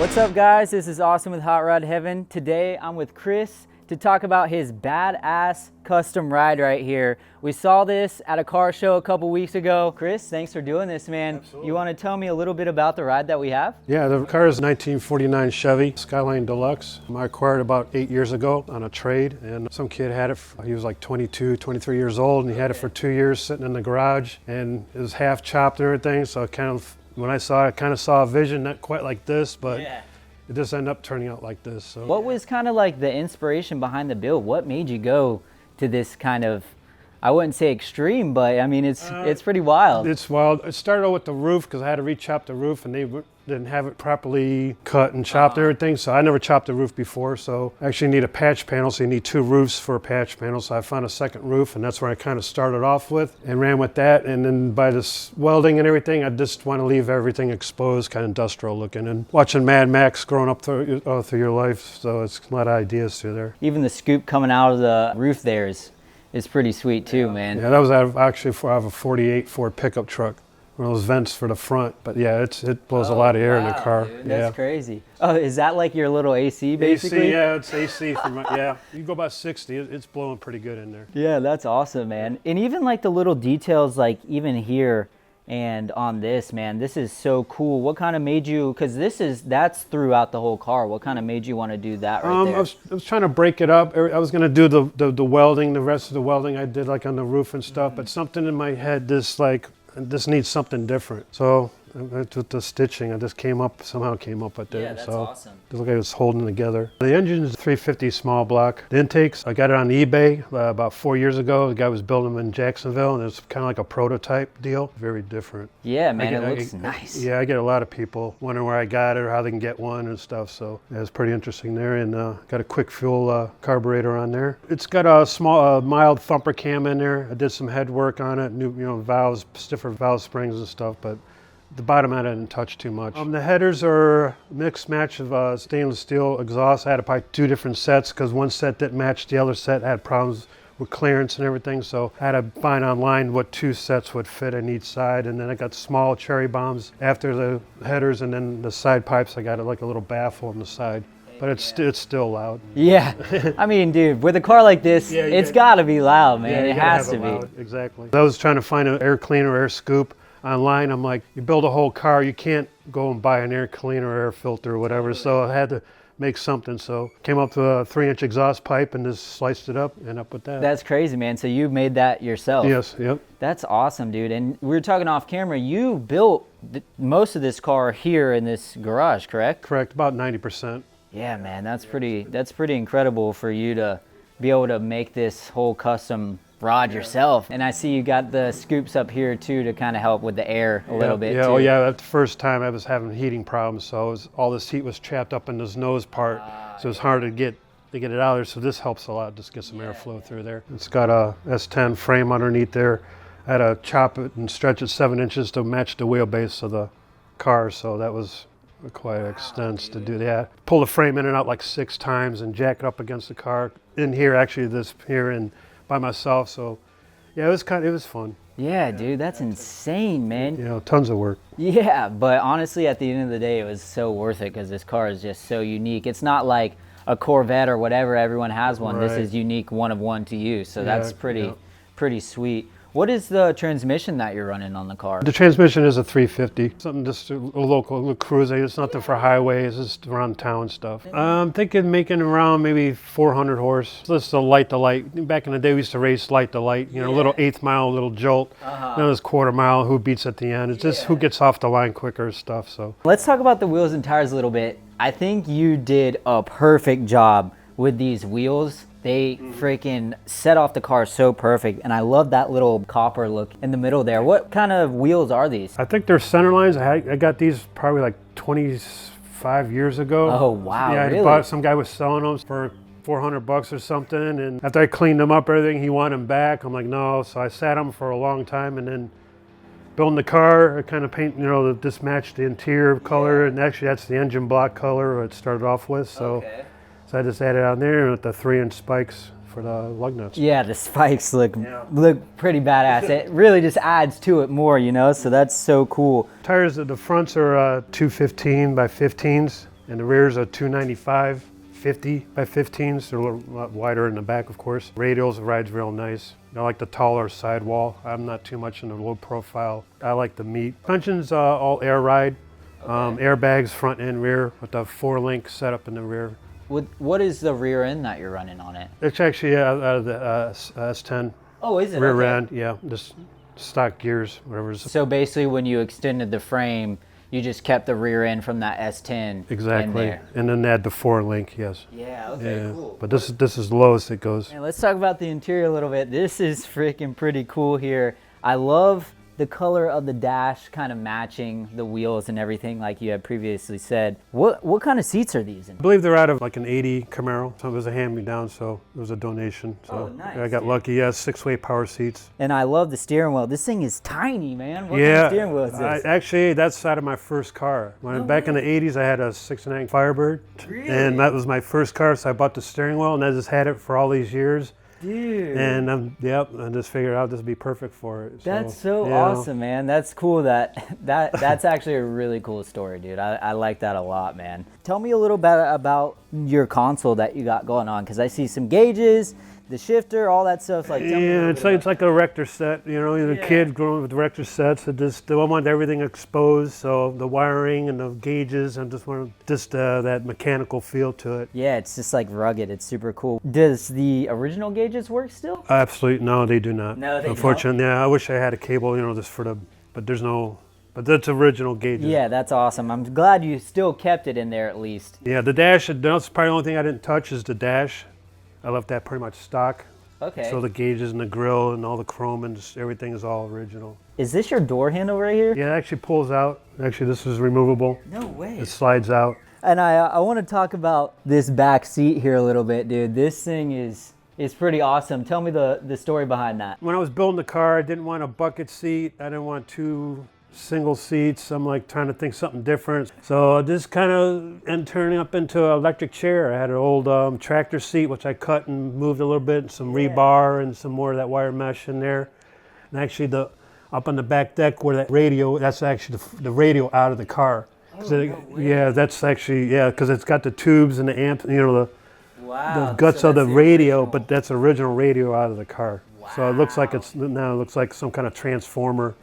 What's up guys, this is Austin with Hot Rod Heaven. Today I'm with Chris to talk about his badass custom ride right here. We saw this at a car show a couple weeks ago. Chris, thanks for doing this, man. Absolutely. You want to tell me a little bit about the ride that we have? Yeah, the car is a 1949 Chevy Styleline Deluxe. I acquired about 8 years ago on a trade, and some kid had it. He was like 22, 23 years old, and he had it for 2 years sitting in the garage, and it was half chopped and everything, so when I saw it, I kind of saw a vision, not quite like this, but it just ended up turning out like this. So. What was kind of like the inspiration behind the build? What made you go to this kind of, I wouldn't say extreme, but I mean, it's pretty wild. It's wild. It started out with the roof because I had to re-chop the roof, and they didn't have it properly cut and chopped and everything, so I never chopped the roof before. So I actually need a patch panel, so you need 2 roofs for a patch panel. So I found a second roof, and that's where I kind of started off with and ran with that. And then by this welding and everything, I just want to leave everything exposed, kind of industrial looking. And watching Mad Max growing up through your life, so it's a lot of ideas through there. Even the scoop coming out of the roof there is pretty sweet too, man. Yeah, that was out of a 48 Ford pickup truck. One of those vents for the front, but yeah, it blows a lot of air in the car. Dude, that's crazy. Oh, is that like your little AC basically? AC, yeah, it's AC from yeah. You can go about 60. It's blowing pretty good in there. Yeah, that's awesome, man. And even like the little details, like even here and on this, man, this is so cool. What kind of made you? Because that's throughout the whole car. What kind of made you want to do that right there? I was trying to break it up. I was gonna do the welding, the rest of the welding I did like on the roof and stuff, but something in my head this needs something different. So with the stitching, I just somehow came up with it. Yeah, that's so awesome. It looked like it was holding together. The engine is a 350 small block. The intakes, I got it on eBay about 4 years ago. The guy was building them in Jacksonville, and it's kind of like a prototype deal. Very different. Yeah, man, it looks nice. Yeah, I get a lot of people wondering where I got it or how they can get one and stuff. So yeah, it's pretty interesting there. And got a quick fuel carburetor on there. It's got a small, mild thumper cam in there. I did some head work on it, new valves, stiffer valve springs and stuff, but the bottom I didn't touch too much. The headers are a mixed match of stainless steel exhaust. I had to buy 2 different sets because one set didn't match the other set, had problems with clearance and everything, so I had to find online what 2 sets would fit in each side. And then I got small cherry bombs after the headers, and then the side pipes, I got like a little baffle on the side. But it's still loud. Yeah. I mean, dude, with a car like this, it's got to be loud, man. It has to be. Exactly. I was trying to find an air cleaner, air scoop online. I'm like, you build a whole car, you can't go and buy an air cleaner or air filter or whatever. So I had to make something. So came up with a 3-inch exhaust pipe and just sliced it up and ended up with that. That's crazy, man. So you made that yourself? Yes, yep. That's awesome, dude. And we were talking off camera, you built most of this car here in this garage, correct? Correct, about 90%. Yeah, man, that's pretty incredible for you to be able to make this whole custom rod yourself. And I see you got the scoops up here too to kind of help with the air a little bit too. Oh yeah, that's the first time I was having heating problems, so all this heat was trapped up in this nose part, so it was hard to get it out of there, so this helps a lot, just get some airflow through there. It's got a S10 frame underneath there. I had to chop it and stretch it 7 inches to match the wheelbase of the car, so that was quite an expense to do that. Pull the frame in and out like 6 times and jack it up against the car. In here, actually, and by myself. So, yeah, it was fun. Yeah, dude, that's insane, man. Tons of work. Yeah, but honestly, at the end of the day, it was so worth it because this car is just so unique. It's not like a Corvette or whatever. Everyone has one. Right. This is unique, one of one to you. So that's pretty sweet. What is the transmission that you're running on the car? The transmission is a 350. Something just a local cruising. It's nothing for highways. It's just around town stuff. I'm thinking making around maybe 400 horse. This is a light to light. Back in the day, we used to race light to light. A little 1/8 mile, little jolt. Then this 1/4 mile. Who beats at the end? It's just who gets off the line quicker stuff. So let's talk about the wheels and tires a little bit. I think you did a perfect job with these wheels. They freaking set off the car so perfect, and I love that little copper look in the middle there. What kind of wheels are these? I think they're center lines. I got these probably like 25 years ago. Oh wow! Yeah, really? Some guy was selling them for $400 or something, and after I cleaned them up, everything, he wanted them back. I'm like, no. So I sat them for a long time, and then building the car, I kind of paint, this matched the interior color, and actually that's the engine block color it started off with. So. Okay. So I just added on there with the 3-inch spikes for the lug nuts. Yeah, the spikes look pretty badass. It really just adds to it more, so that's so cool. Tires, the fronts are 215 by 15s. And the rear's a 295 50 by 15s. They're a lot wider in the back, of course. Radials, the ride's real nice. I like the taller sidewall. I'm not too much in the low profile. I like the meat. Suspension's all air ride. Airbags front and rear with a 4-link setup in the rear. What is the rear end that you're running on it? It's actually out of the S10. Oh, is it? Rear Okay. end, yeah, just stock gears, whatever's. So basically when you extended the frame, you just kept the rear end from that S10 Exactly. in there. And then add the 4-link, yes. Yeah, okay, Yeah. cool. But this is the lowest it goes. And let's talk about the interior a little bit. This is freaking pretty cool here. I love the color of the dash kind of matching the wheels and everything like you had previously said. What kind of seats are these in? I believe they're out of like an 80 Camaro. So it was a hand-me-down, so it was a donation. So Oh, nice, I got dude. lucky. Yeah, 6-way power seats. And I love the steering wheel. This thing is tiny, man. What kind Yeah, of steering wheel is this? actually, that's out of my first car. Back in the 80s, I had a 6.9 Firebird. Really? And that was my first car, so I bought the steering wheel, and I just had it for all these years. Dude. And I just figured out this would be perfect for it. That's so yeah. awesome, man. That's cool. That's actually a really cool story, dude. I like that a lot, man. Tell me a little bit about your console that you got going on, because I see some gauges, the shifter, all that stuff. Like, tell me a Yeah, little it's bit like a Rector set. You know, you're a Yeah. kid growing up with Rector sets. I want everything exposed, so the wiring and the gauges, I just want that mechanical feel to it. Yeah, it's just like rugged. It's super cool. Does the original gauges work still? Absolutely, no, they do not. No, they Unfortunately, yeah, I wish I had a cable, you know, just for but there's no, but that's original gauges. Yeah, that's awesome. I'm glad you still kept it in there at least. Yeah, the dash, that's probably the only thing I didn't touch is the dash. I left that pretty much stock. Okay. So the gauges and the grill and all the chrome and just everything is all original. Is this your door handle right here? Yeah, it actually pulls out. Actually, this is removable. No way. It slides out. And I want to talk about this back seat here a little bit, dude. This thing is pretty awesome. Tell me the story behind that. When I was building the car, I didn't want a bucket seat. I didn't want 2 single seats. I'm like trying to think something different. So this kind of turning up into an electric chair. I had an old tractor seat, which I cut and moved a little bit, and some rebar and some more of that wire mesh in there. And actually up on the back deck where that radio, that's actually the radio out of the car. Yeah, that's actually, because it's got the tubes and the amp, you know, the guts so of the that's radio, original. but that's original radio out of the car. So it looks like now it looks like some kind of transformer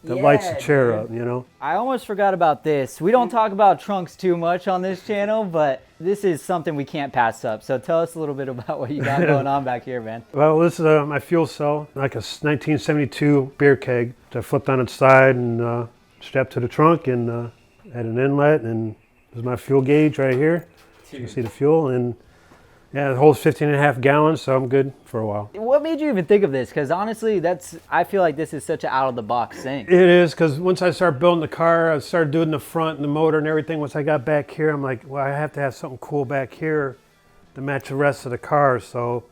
that lights the chair up, you know? I almost forgot about this. We don't talk about trunks too much on this channel, but this is something we can't pass up. So tell us a little bit about what you got going on back here, man. Well, this is my fuel cell, like a 1972 beer keg that I flipped on its side and strapped to the trunk and had an inlet, and this is my fuel gauge right here. You can see the fuel, and yeah, it holds 15.5 gallons, so I'm good for a while. What made you even think of this? Because honestly, I feel like this is such an out-of-the-box thing. It is, because once I started building the car, I started doing the front and the motor and everything. Once I got back here, I'm like, well, I have to have something cool back here to match the rest of the car. So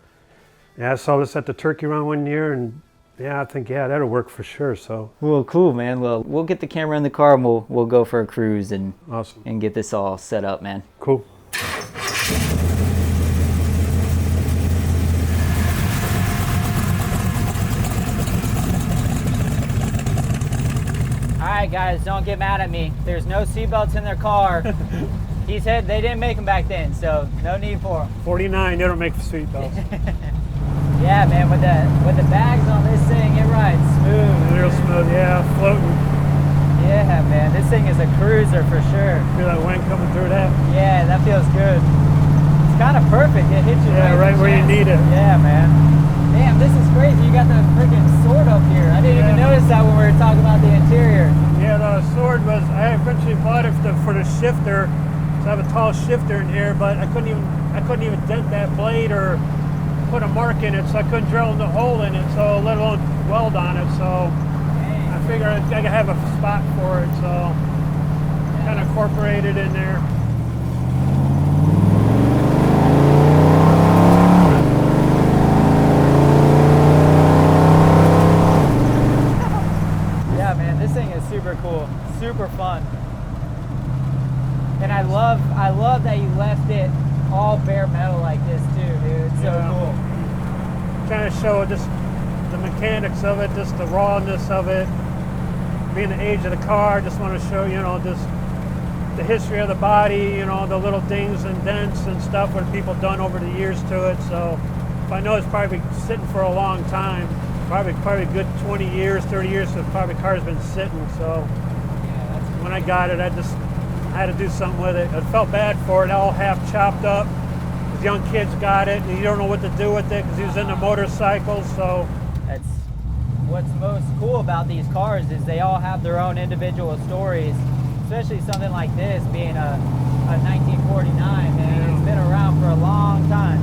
yeah, I saw this at the turkey run one year, and yeah, I think, that'll work for sure. So Well, cool, man. Well, we'll get the camera in the car and we'll go for a cruise and awesome. and get this all set up, man. Cool. All right, guys, don't get mad at me. There's no seatbelts in their car. He said they didn't make them back then, so no need for them. 49, they don't make the seat belts. Yeah, man, with the bags on this thing, it rides smooth. Real smooth, yeah, floating. Yeah, man, this thing is a cruiser for sure. Feel that wind coming through that? Yeah, that feels good. It's kind of perfect. It hits you Right where you need it. Yeah, man. Damn, this is crazy. You got the freaking sword up here. I didn't even notice that when we were talking about the interior. Yeah, the sword was, I eventually bought it for the shifter. So I have a tall shifter in here, but I couldn't even dent that blade or put a mark in it, so I couldn't drill the hole in it, so let alone weld on it. So I figured I could have a spot for it, so kind of incorporated in there. Yeah, man, this thing is super cool, super fun. And I love that you left it all bare metal like this too, dude. It's so cool. Trying to show just the mechanics of it, just the rawness of it. Being the age of the car, just want to show, just the history of the body, you know, the little dings and dents and stuff what people done over the years to it. So I know it's probably sitting for a long time, probably a good 20 years, 30 years, so probably the car's been sitting. So when I got it, I had to do something with it. I felt bad for it, all half chopped up. These young kids got it, and you don't know what to do with it because he was into motorcycles. So that's what's most cool about these cars is they all have their own individual stories. Especially something like this being a 1949, man. It's been around for a long time.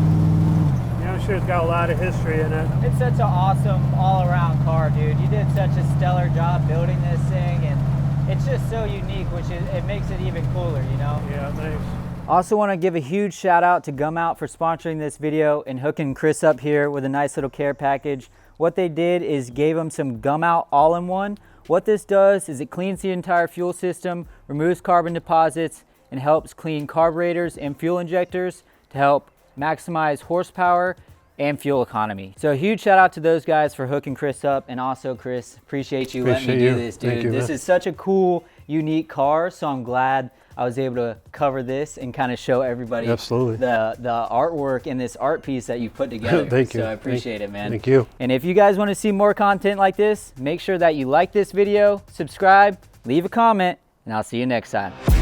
Yeah, I'm sure it's got a lot of history in it. It's such an awesome all-around car, dude. You did such a stellar job building this thing, and it's just so unique, which it makes it even cooler, you know? Yeah, thanks. Also want to give a huge shout out to Gum Out for sponsoring this video and hooking Chris up here with a nice little care package. What they did is gave him some Gum Out all-in-one. What this does is it cleans the entire fuel system, removes carbon deposits, and helps clean carburetors and fuel injectors to help maximize horsepower and fuel economy. So a huge shout out to those guys for hooking Chris up, and also Chris, appreciate you letting me do this, dude. Thank you, this is such a cool, unique car, so I'm glad I was able to cover this and kind of show everybody the artwork in this art piece that you put together. Thank you. So I appreciate it, man. Thank you. And if you guys want to see more content like this, make sure that you like this video, subscribe, leave a comment, and I'll see you next time.